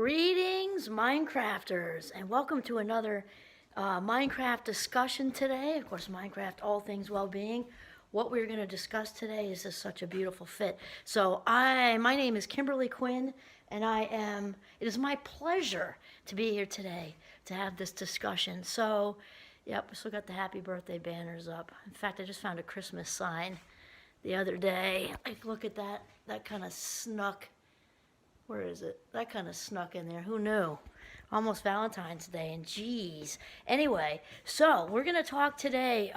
Greetings, Minecrafters, and welcome to another Minecraft discussion today. Of course, Minecraft, all things well-being. What we're going to discuss today is just such a beautiful fit. So my name is Kimberly Quinn, and it is my pleasure to be here today to have this discussion. So, yep, we still got the happy birthday banners up. In fact, I just found a Christmas sign the other day. Like, look at that kind of snuck. Where is it? That kind of snuck in there. Who knew? Almost Valentine's Day, and geez. Anyway, so we're going to talk today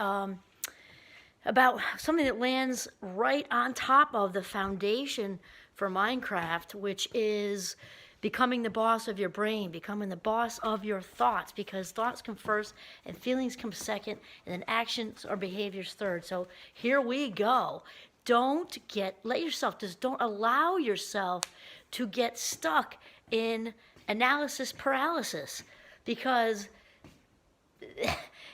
about something that lands right on top of the foundation for Minecraft, which is becoming the boss of your brain, becoming the boss of your thoughts, because thoughts come first and feelings come second, and then actions or behaviors third. So here we go. Don't allow yourself to get stuck in analysis paralysis, because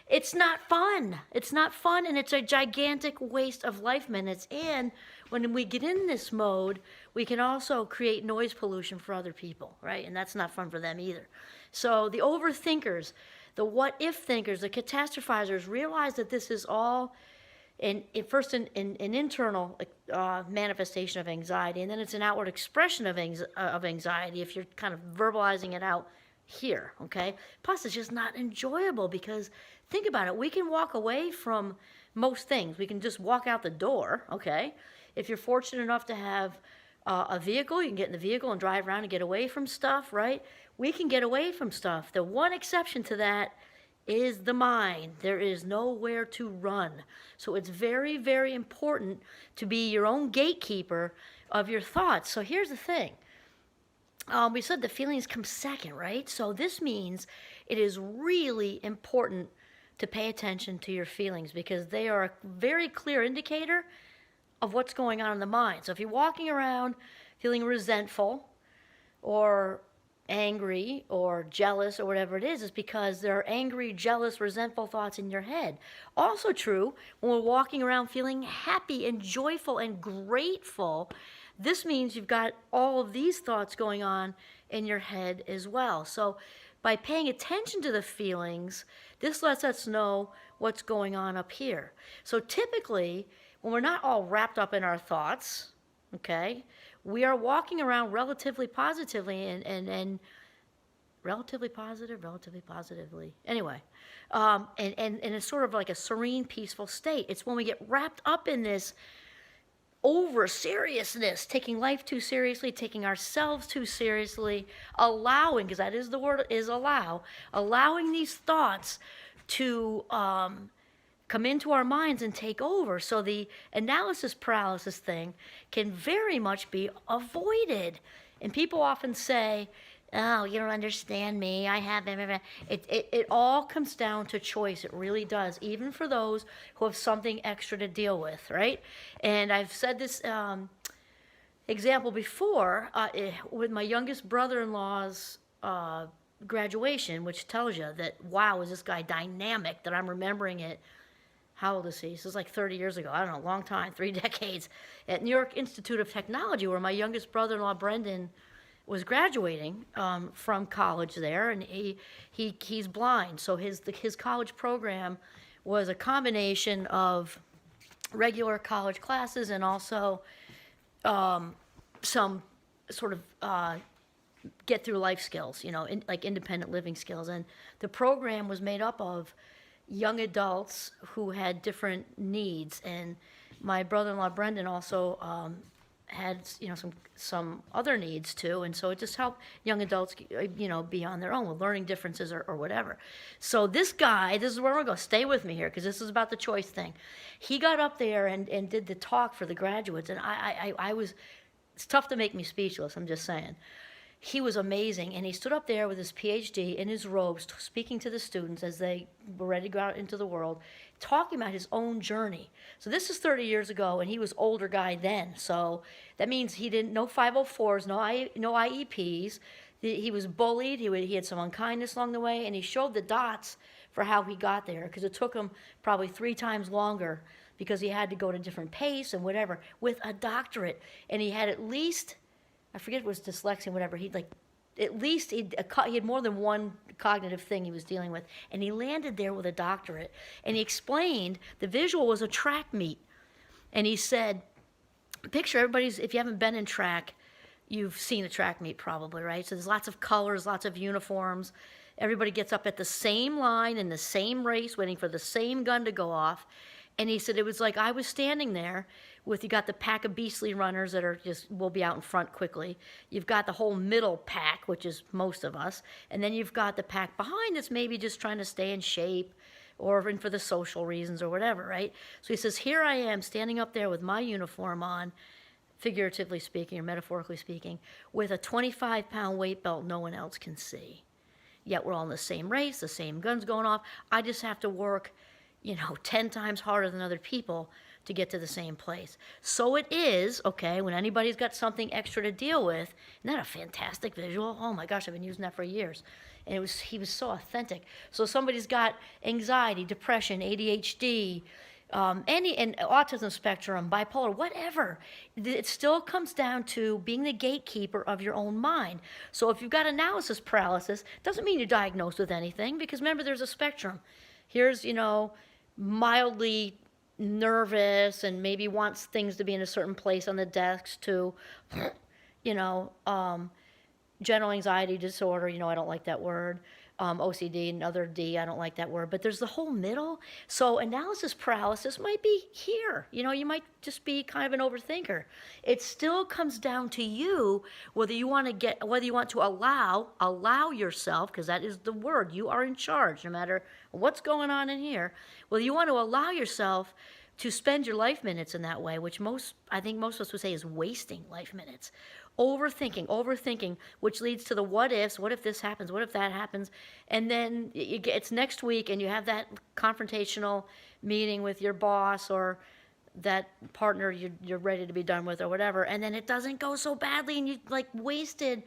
it's not fun. It's not fun, and it's a gigantic waste of life minutes. And when we get in this mode, we can also create noise pollution for other people, right? And that's not fun for them either. So the overthinkers, the what-if thinkers, the catastrophizers realize that this is all first an internal manifestation of anxiety, and then it's an outward expression of anxiety if you're kind of verbalizing it out here, okay? Plus, it's just not enjoyable, because think about it. We can walk away from most things. We can just walk out the door, okay? If you're fortunate enough to have a vehicle, you can get in the vehicle and drive around and get away from stuff, right? We can get away from stuff. The one exception to that is the mind. There is nowhere to run. So it's very, very important to be your own gatekeeper of your thoughts. So here's the thing. We said the feelings come second, right? So this means it is really important to pay attention to your feelings, because they are a very clear indicator of what's going on in the mind. So if you're walking around feeling resentful or angry or jealous or whatever it is, because there are angry, jealous, resentful thoughts in your head. Also true when we're walking around feeling happy and joyful and grateful. This means you've got all of these thoughts going on in your head as well. So by paying attention to the feelings, this lets us know what's going on up here. So typically, when we're not all wrapped up in our thoughts, okay, we are walking around relatively positively and relatively positively. Anyway, and it's sort of like a serene, peaceful state. It's when we get wrapped up in this over seriousness, taking life too seriously, taking ourselves too seriously, allowing, because that is the word, is allowing these thoughts to come into our minds and take over. So the analysis paralysis thing can very much be avoided. And people often say, oh, you don't understand me. I have it all comes down to choice. It really does, even for those who have something extra to deal with, right? And I've said this example before with my youngest brother-in-law's graduation, which tells you that, wow, is this guy dynamic, that I'm remembering it. How old is he? This is like 30 years ago. I don't know, a long time, 3 decades. At New York Institute of Technology, where my youngest brother-in-law, Brendan, was graduating from college there, and he's blind. So his college program was a combination of regular college classes and also some sort of get through life skills, like independent living skills. And the program was made up of young adults who had different needs, and my brother-in-law Brendan also had some other needs too, and so it just helped young adults be on their own with learning differences or whatever. So this guy, this is where we're going to stay with me here, because this is about the choice thing. He got up there and did the talk for the graduates, and I was, it's tough to make me speechless, I'm just saying. He was amazing, and he stood up there with his PhD in his robes, speaking to the students as they were ready to go out into the world, talking about his own journey. So this is 30 years ago, and he was older guy then. So that means he didn't know 504s, no IEPs. He was bullied. He had some unkindness along the way, and he showed the dots for how he got there, because it took him probably 3 times longer, because he had to go at a different pace and whatever, with a doctorate. And he had at least, I forget if it was dyslexia, whatever, he'd like at least he had more than one cognitive thing he was dealing with. And he landed there with a doctorate. And he explained the visual was a track meet. And he said, picture everybody's, if you haven't been in track, you've seen a track meet probably, right? So there's lots of colors, lots of uniforms. Everybody gets up at the same line in the same race, waiting for the same gun to go off. And he said it was like I was standing there with, you got the pack of beastly runners that are just, will be out in front quickly. You've got the whole middle pack, which is most of us. And then you've got the pack behind that's maybe just trying to stay in shape or in for the social reasons or whatever, right? So he says, here I am standing up there with my uniform on, figuratively speaking or metaphorically speaking, with a 25-pound weight belt no one else can see. Yet we're all in the same race, the same guns going off. I just have to work 10 times harder than other people to get to the same place. So it is, okay, when anybody's got something extra to deal with, isn't that a fantastic visual? Oh my gosh, I've been using that for years. And he was so authentic. So somebody's got anxiety, depression, ADHD, and autism spectrum, bipolar, whatever. It still comes down to being the gatekeeper of your own mind. So if you've got analysis paralysis, doesn't mean you're diagnosed with anything, because remember, there's a spectrum. Here's, mildly nervous and maybe wants things to be in a certain place on the desks to, general anxiety disorder, I don't like that word. OCD, another D, I don't like that word. But there's the whole middle. So analysis paralysis might be here. You might just be kind of an overthinker. It still comes down to you whether you want to allow yourself, because that is the word, you are in charge no matter what's going on in here. Whether you want to allow yourself to spend your life minutes in that way, which I think most of us would say is wasting life minutes. Overthinking, which leads to the what ifs. What if this happens? What if that happens? And then it's next week and you have that confrontational meeting with your boss or that partner you're ready to be done with or whatever. And then it doesn't go so badly and you wasted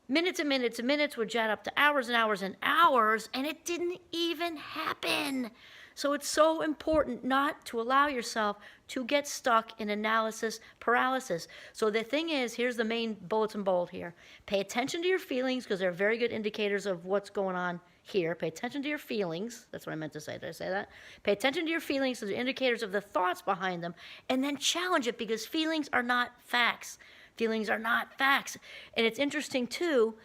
minutes and minutes and minutes, would jet up to hours and hours and hours, and it didn't even happen. So it's so important not to allow yourself to get stuck in analysis paralysis. So the thing is, here's the main bulletin bold here. Pay attention to your feelings, because they're very good indicators of what's going on here. Pay attention to your feelings. That's what I meant to say. Did I say that? Pay attention to your feelings, because they're indicators of the thoughts behind them. And then challenge it, because feelings are not facts. Feelings are not facts. And it's interesting, too,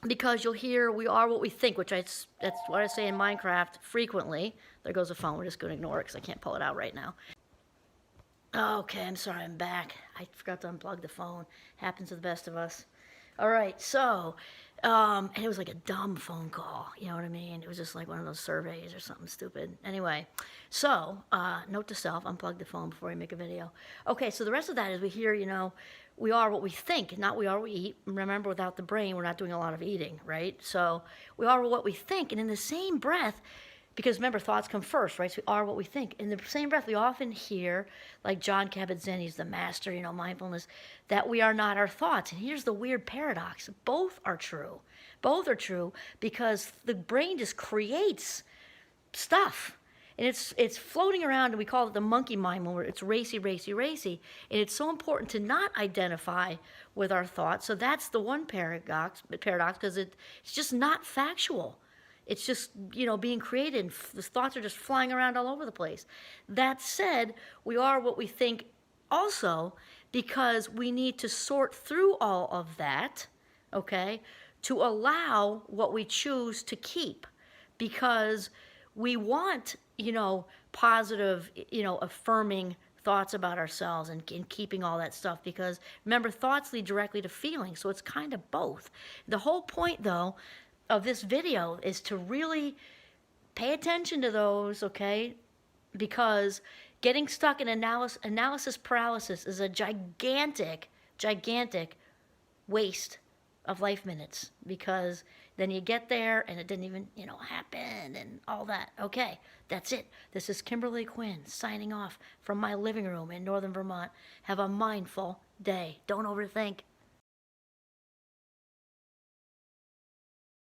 because you'll hear we are what we think, that's what I say in Mindcraft frequently. There goes the phone. We're just going to ignore it because I can't pull it out right now. Okay, I'm sorry, I'm back. I forgot to unplug the phone. Happens to the best of us. All right, so, and it was like a dumb phone call, you know what I mean? It was just like one of those surveys or something stupid. Anyway, so, note to self, unplug the phone before I make a video. Okay, so the rest of that is we hear, we are what we think, not we are what we eat. Remember, without the brain, we're not doing a lot of eating, right? So we are what we think, and in the same breath, because remember, thoughts come first, right? So we are what we think. In the same breath, we often hear, like John Kabat-Zinn, he's the master, mindfulness, that we are not our thoughts. And here's the weird paradox. Both are true. Both are true because the brain just creates stuff. And it's floating around, and we call it the monkey mind when it's racy, racy, racy. And it's so important to not identify with our thoughts. So that's the one paradox because it's just not factual. It's just, being created. The thoughts are just flying around all over the place. That said, we are what we think also because we need to sort through all of that, okay, to allow what we choose to keep. Because we want, positive, affirming thoughts about ourselves and keeping all that stuff. Because remember, thoughts lead directly to feelings. So it's kind of both. The whole point, though, of this video is to really pay attention to those, okay? Because getting stuck in analysis paralysis is a gigantic waste of life minutes, because then you get there and it didn't even, happen and all that. Okay, that's it. This is Kimberly Quinn signing off from my living room in Northern Vermont. Have a mindful day. Don't overthink.